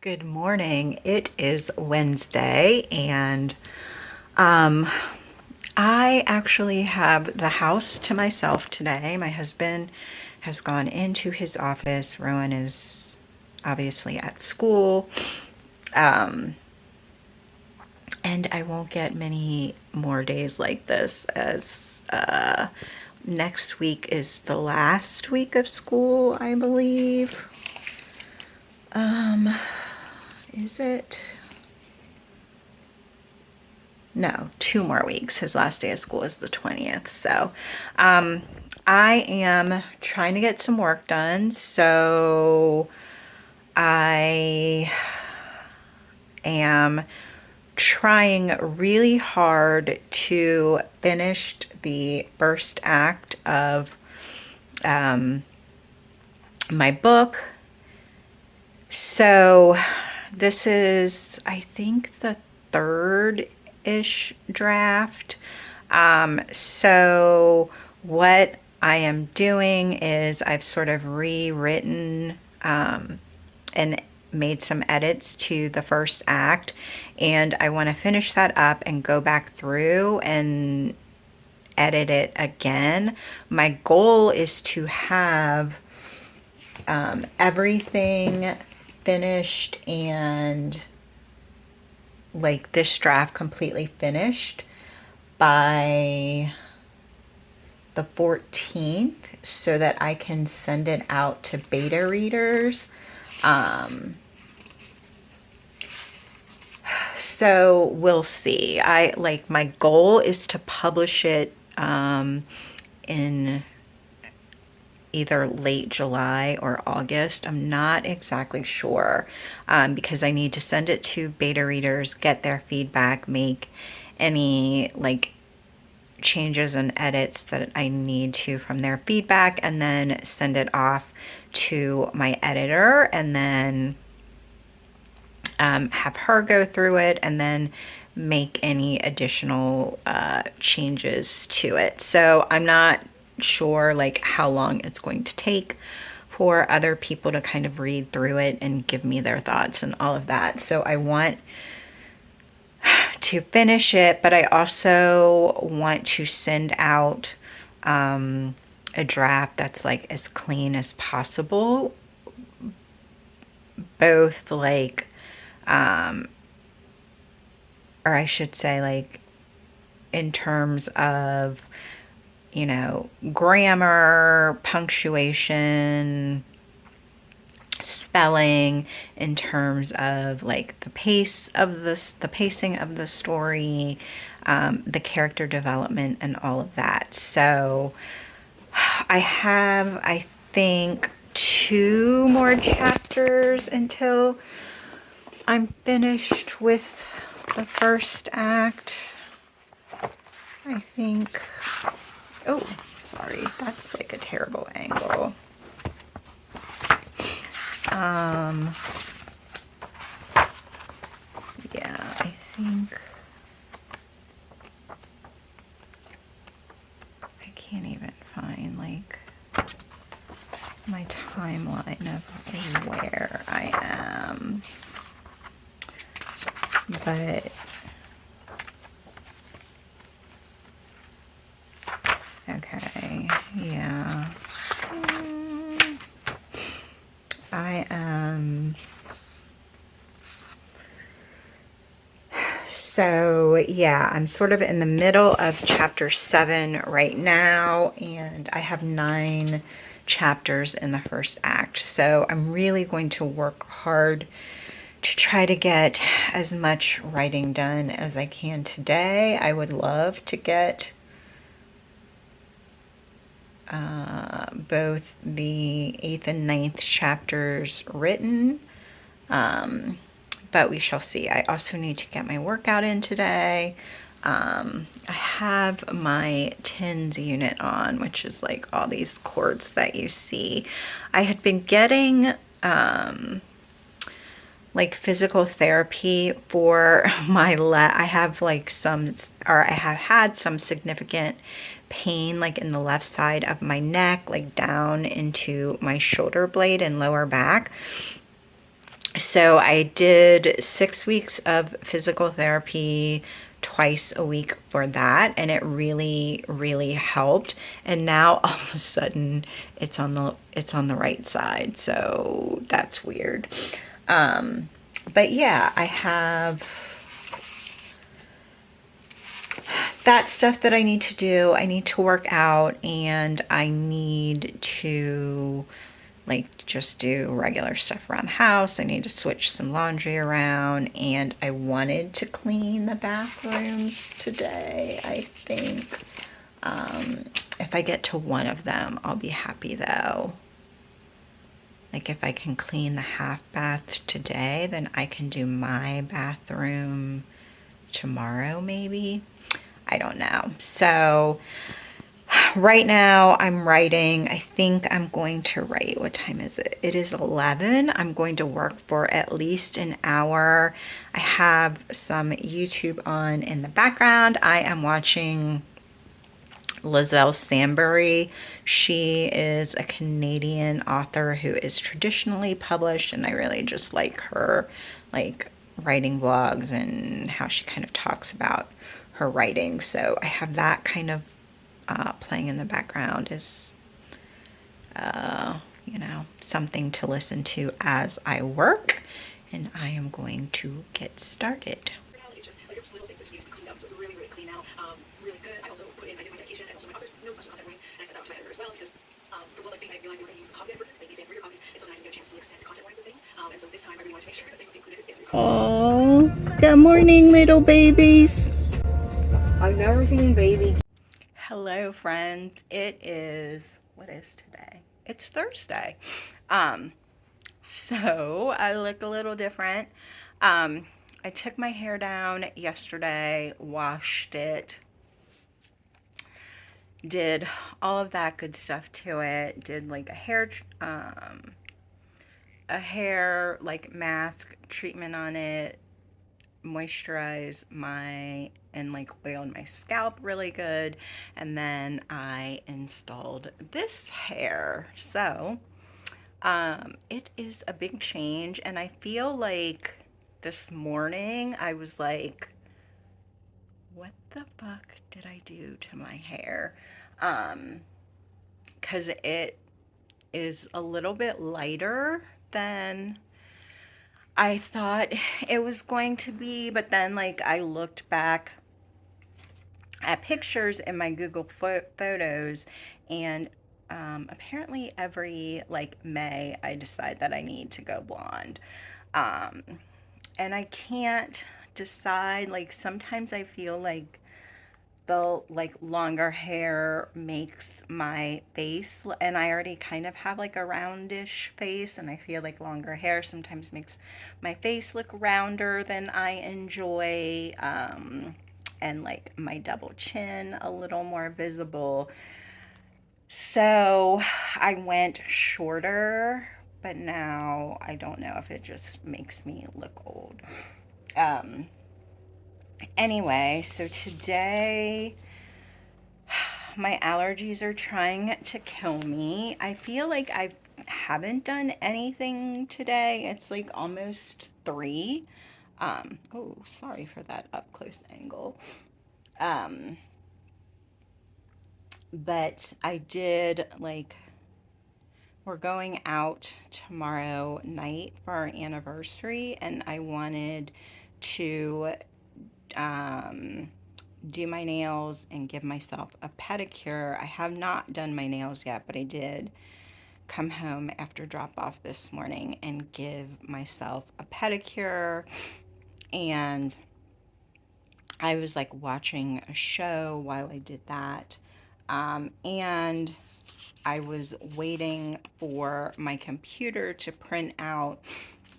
Good morning. It is Wednesday, and I actually have the house to myself today. My husband has gone into his office. Rowan is obviously at school, and I won't get many more days like this as next week is the last week of school, I believe. Is it? No, 2 more weeks. His last day of school is the 20th. So I am trying to get some work done. So I am trying really hard to finish the first act of my book. So this is, I think, the third-ish draft. So what I am doing is I've sort of rewritten and made some edits to the first act, and I want to finish that up and go back through and edit it again. My goal is to have everything finished and like this draft completely finished by the 14th so that I can send it out to beta readers. So we'll see. My goal is to publish it in either late July or August. I'm not exactly sure because I need to send it to beta readers, get their feedback, make any changes and edits that I need to from their feedback, and then send it off to my editor, and then have her go through it and then make any additional changes to it. So I'm not sure how long it's going to take for other people to kind of read through it and give me their thoughts and all of that. So I want to finish it, but I also want to send out a draft that's as clean as possible, both or I should say in terms of grammar, punctuation, spelling, in terms of the pacing of the story, the character development, and all of that. So I have, I think, 2 more chapters until I'm finished with the first act. I think. Oh, sorry, that's a terrible angle. Yeah, I think I can't even find my timeline of where I am. But okay, yeah. I am. So yeah, I'm sort of in the middle of chapter 7 right now, and I have 9 chapters in the first act. So I'm really going to work hard to try to get as much writing done as I can today. I would love to get both the 8th and 9th chapters written, but we shall see. I also need to get my workout in today. I have my TENS unit on, which is all these cords that you see. I had been getting physical therapy for my I have I have had some significant pain in the left side of my neck, down into my shoulder blade and lower back. So I did 6 weeks of physical therapy twice a week for that, and it really really helped. And now all of a sudden it's on the right side, so that's weird. But yeah, I have that stuff that I need to do. I need to work out, and I need to like just do regular stuff around the house. I need to switch some laundry around, and I wanted to clean the bathrooms today. I think if I get to one of them, I'll be happy though. Like if I can clean the half bath today, then I can do my bathroom tomorrow maybe. I don't know. So right now I'm writing. I think I'm going to write. What time is it? It is 11. I'm going to work for at least an hour. I have some YouTube on in the background. I am watching Lizelle Sambury. She is a Canadian author who is traditionally published, and I really just like her like writing vlogs and how she kind of talks about her writing. So I have that kind of playing in the background as something to listen to as I work. And I am going to get started. It's just like there's little things that just need to be cleaned up. So it's really, really clean now. Really good. I also put in my citation and also my other notes and content warnings, and I sent that out to my editor as well because for one thing I realized they were going to use the copy editor to make the advanced reader copies, and so then I can get a chance to like send the content warnings and things. And so this time I really wanted to make sure that they included advanced reader copies. Oh, good morning, little babies. I've never seen baby. Hello, friends. It is, what is today? It's Thursday. So I look a little different. I took my hair down yesterday, washed it, did all of that good stuff to it, did like a hair like mask treatment on it, moisturize my and like oiled my scalp really good, and then I installed this hair. So it is a big change, and I feel like this morning I was like, what the fuck did I do to my hair? Because it is a little bit lighter than I thought it was going to be, but then like I looked back at pictures in my Google Photos, and apparently every like May I decide that I need to go blonde. Um, and I can't decide. Like sometimes I feel like the like longer hair makes my face, and I already kind of have like a roundish face, and I feel like longer hair sometimes makes my face look rounder than I enjoy, and like my double chin a little more visible. So I went shorter, but now I don't know if it just makes me look old. um anyway, so today my allergies are trying to kill me. I feel like I haven't done anything today. It's like almost 3. Oh, sorry for that up close angle. Um, but I did like, we're going out tomorrow night for our anniversary, and I wanted to um, do my nails and give myself a pedicure. I have not done my nails yet, but I did come home after drop off this morning and give myself a pedicure. And I was like watching a show while I did that. And I was waiting for my computer to print out.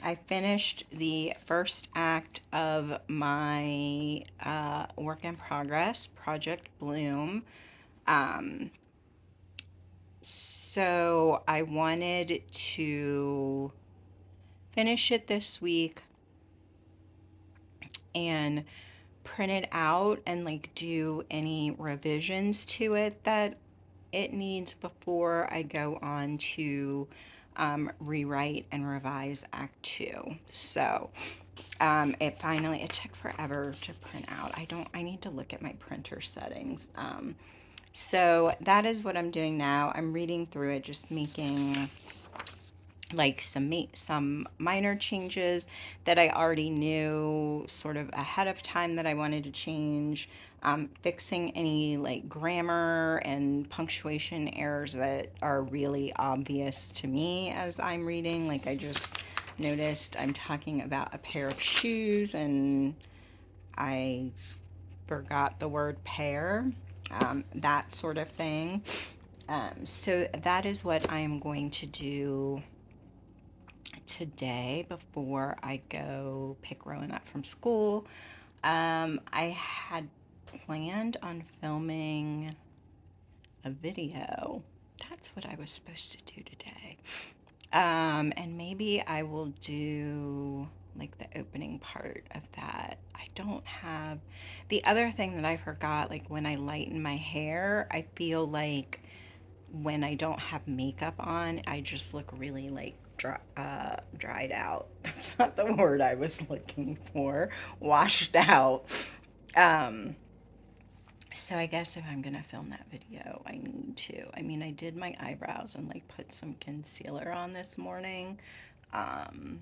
I finished the first act of my work in progress, Project Bloom. Um, so I wanted to finish it this week and print it out and like do any revisions to it that it needs before I go on to Rewrite and Revise Act Two. So it took forever to print out. I need to look at my printer settings. So that is what I'm doing now. I'm reading through it, just making like some minor changes that I already knew sort of ahead of time that I wanted to change, fixing any like grammar and punctuation errors that are really obvious to me as I'm reading. Like I just noticed I'm talking about a pair of shoes and I forgot the word pair, that sort of thing. So that is what I am going to do today before I go pick Rowan up from school. I had planned on filming a video. That's what I was supposed to do today. And maybe I will do like the opening part of that. I don't have the other thing that I forgot, like when I lighten my hair, I feel like when I don't have makeup on, I just look really like dried out. That's not the word I was looking for. Washed out. Um, so I guess if I'm gonna film that video, I need to. I mean, I did my eyebrows and like put some concealer on this morning. Um,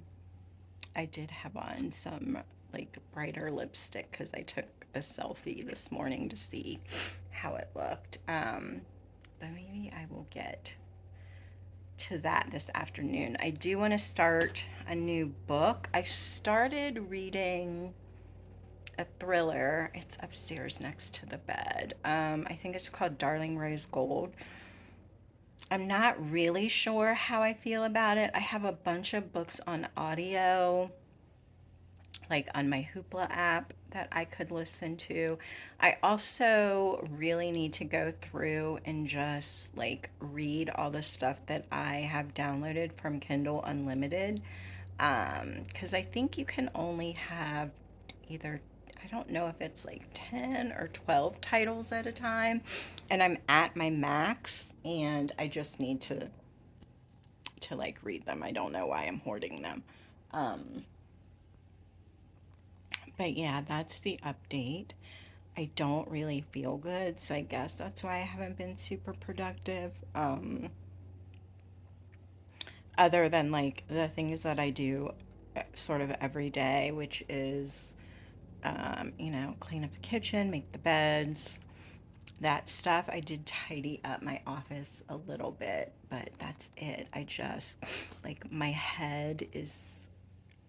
I did have on some like brighter lipstick because I took a selfie this morning to see how it looked. But maybe I will get to that this afternoon. I do want to start a new book. I started reading a thriller. It's upstairs next to the bed. I think it's called Darling Rose Gold. I'm not really sure how I feel about it. I have a bunch of books on audio, like on my Hoopla app that I could listen to. I also really need to go through and just like read all the stuff that I have downloaded from Kindle Unlimited. Because I think you can only have either, I don't know if it's like 10 or 12 titles at a time. And I'm at my max and I just need to like read them. I don't know why I'm hoarding them. Um, but yeah, that's the update. I don't really feel good, so I guess that's why I haven't been super productive. Other than like the things that I do sort of every day, which is, clean up the kitchen, make the beds, that stuff. I did tidy up my office a little bit, but that's it. I just, like, my head is,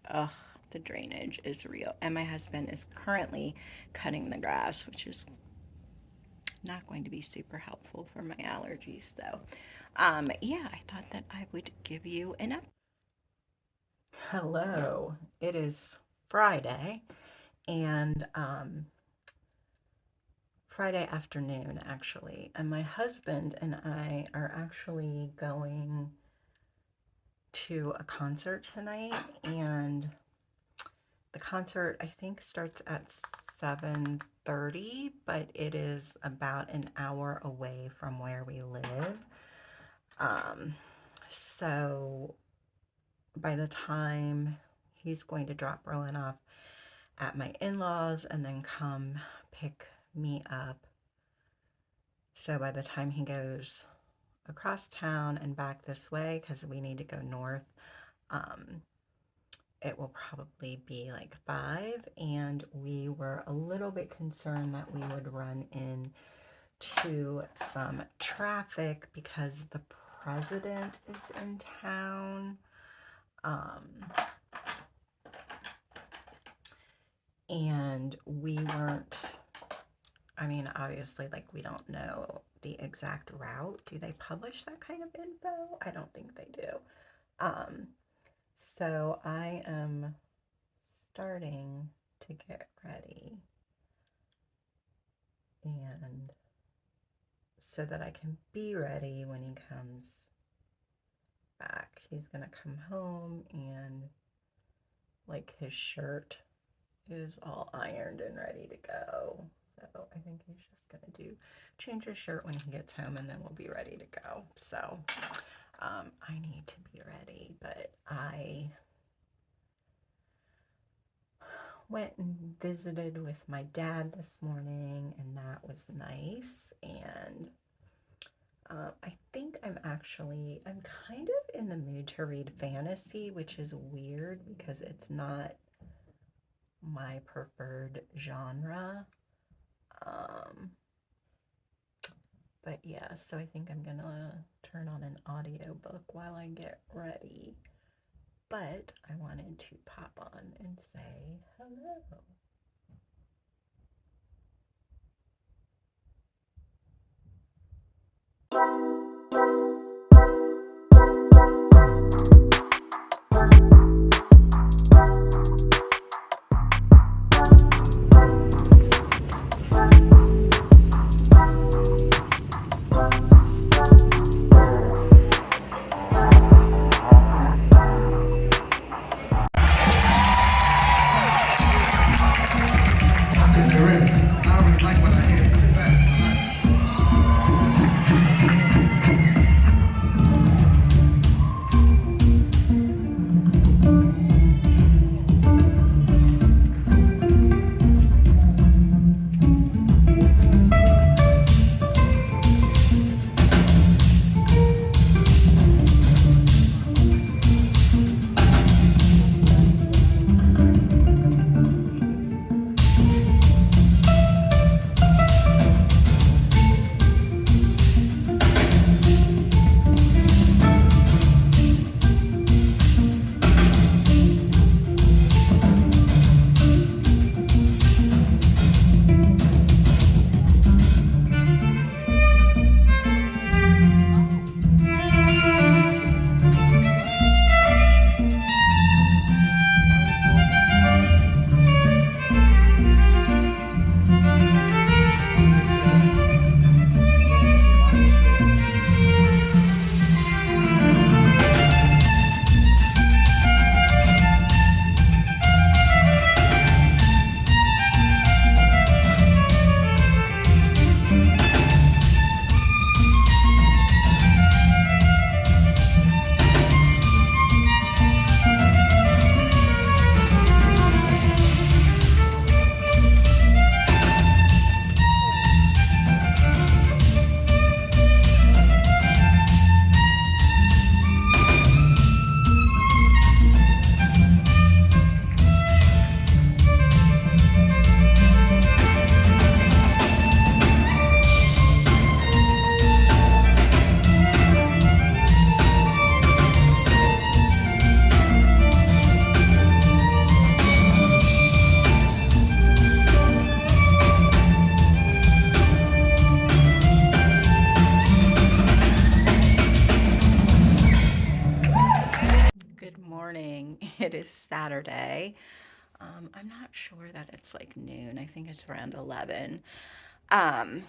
ugh, the drainage is real. And my husband is currently cutting the grass, which is not going to be super helpful for my allergies. So, yeah, I thought that I would give you an up. Hello, it is Friday, and Friday afternoon actually, and my husband and I are actually going to a concert tonight, and the concert I think starts at 7:30, but it is about an hour away from where we live. Um, so by the time he's going to drop Rowan off at my in-laws and then come pick me up. So by the time he goes across town and back this way, because we need to go north, um, it will probably be like 5. And we were a little bit concerned that we would run into some traffic because the president is in town. Um, and we weren't, I mean, obviously, like, we don't know the exact route. Do they publish that kind of info? I don't think they do. Um, so I am starting to get ready and so that I can be ready when he comes back. He's gonna come home and like his shirt is all ironed and ready to go. So I think he's just gonna change his shirt when he gets home and then we'll be ready to go. So I need to be ready, but I went and visited with my dad this morning, and that was nice. And I think I'm kind of in the mood to read fantasy, which is weird because it's not my preferred genre. Um, but yeah, so I think I'm gonna turn on an audiobook while I get ready. But I wanted to pop on and say hello. I think you're ready. I already like what I hear. Sit back, relax. Good morning. It is Saturday. I'm not sure that it's like noon. I think it's around 11. Um,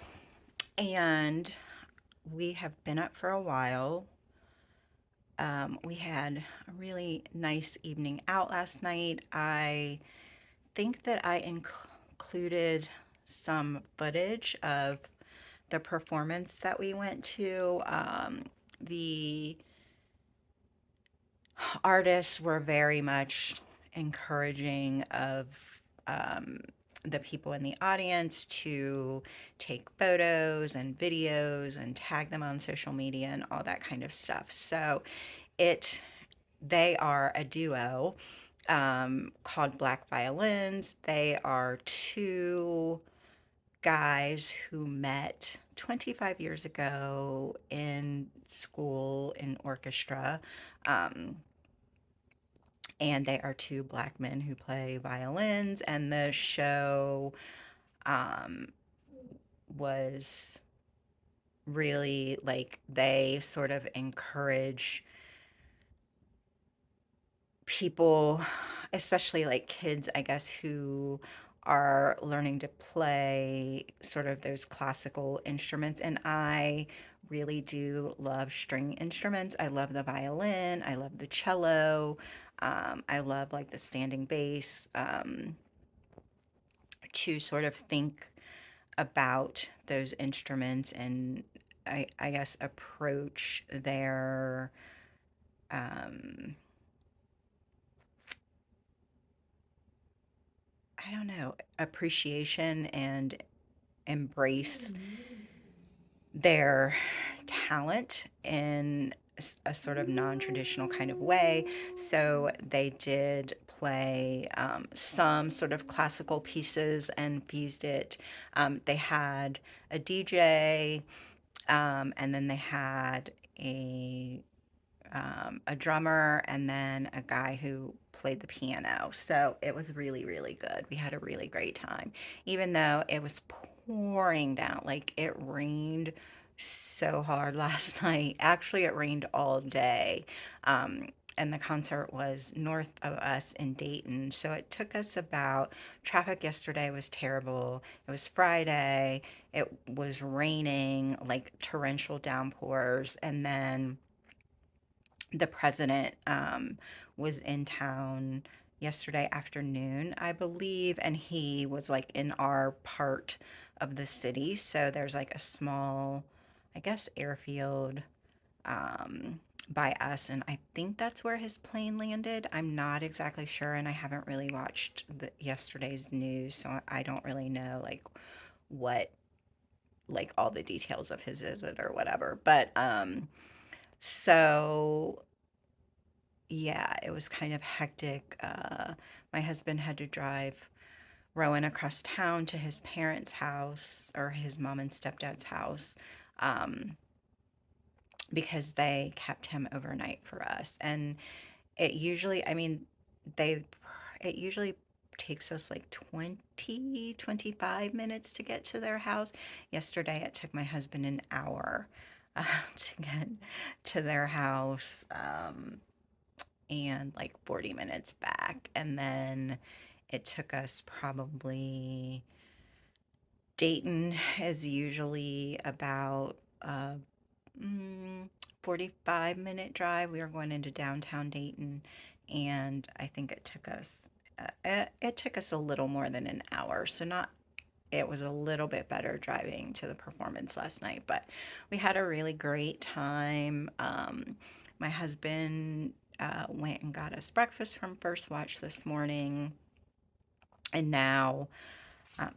and we have been up for a while. We had a really nice evening out last night. I think that I included some footage of the performance that we went to. The artists were very much encouraging of um, the people in the audience to take photos and videos and tag them on social media and all that kind of stuff. So it they are a duo called Black Violins. They are two guys who met 25 years ago in school in orchestra. Um, and they are two black men who play violins. And the show um, was really like they sort of encourage people, especially like kids, I guess, who are learning to play sort of those classical instruments. And I really do love string instruments. I love the violin, I love the cello, I love like the standing bass. To sort of think about those instruments and I guess, approach their, um, I don't know, appreciation and embrace their talent in a sort of non-traditional kind of way. So they did play some sort of classical pieces and fused it. They had a DJ, and then they had a drummer and then a guy who played the piano. So it was really, really good. We had a really great time, even though it was pouring down. Like it rained so hard last night. Actually, it rained all day. And the concert was north of us in Dayton. So it took us about, traffic yesterday was terrible. It was Friday. It was raining, like torrential downpours. And then the president was in town yesterday afternoon, I believe, and he was like in our part of the city. So there's like a small, I guess, airfield by us, and I think that's where his plane landed. I'm not exactly sure, and I haven't really watched yesterday's news, so I don't really know like what like all the details of his visit or whatever. But so yeah, it was kind of hectic. My husband had to drive Rowan across town to his parents' house or his mom and stepdad's house, um, because they kept him overnight for us. And it usually, I mean, they, it usually takes us like 25 minutes to get to their house. Yesterday, it took my husband an hour to get to their house. And like 40 minutes back. And then it took us probably, Dayton is usually about a 45-minute drive. We were going into downtown Dayton, and I think it took us a little more than an hour. So not it was a little bit better driving to the performance last night, but we had a really great time. My husband went and got us breakfast from First Watch this morning, and now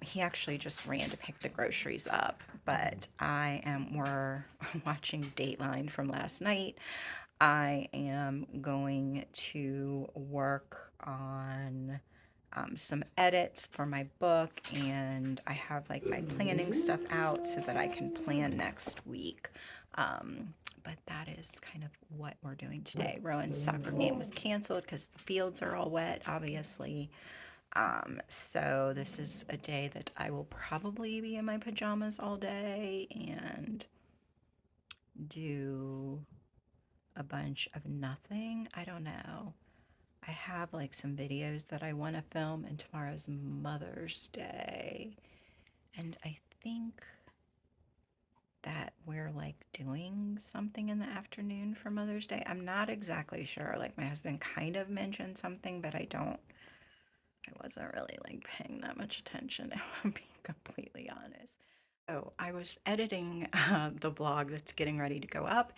he actually just ran to pick the groceries up. But we're watching Dateline from last night. I am going to work on some edits for my book, and I have like my planning stuff out so that I can plan next week. But that is kind of what we're doing today. Rowan's soccer game was canceled because the fields are all wet, obviously. So this is a day that I will probably be in my pajamas all day and do a bunch of nothing. I don't know. I have like some videos that I want to film, and tomorrow's Mother's Day. And I think that we're like doing something in the afternoon for Mother's Day. I'm not exactly sure. Like my husband kind of mentioned something, but I wasn't really like paying that much attention, if I'm being completely honest. So I was editing the blog that's getting ready to go up,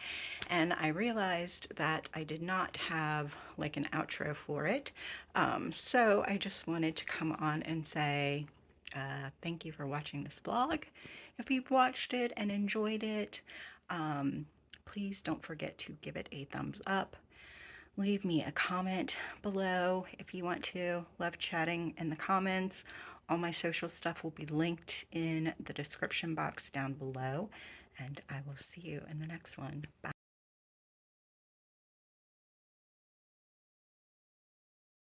and I realized that I did not have like an outro for it. So I just wanted to come on and say thank you for watching this vlog. If you've watched it and enjoyed it, um, please don't forget to give it a thumbs up. Leave me a comment below if you want to. Love chatting in the comments. All my social stuff will be linked in the description box down below, and I will see you in the next one. Bye.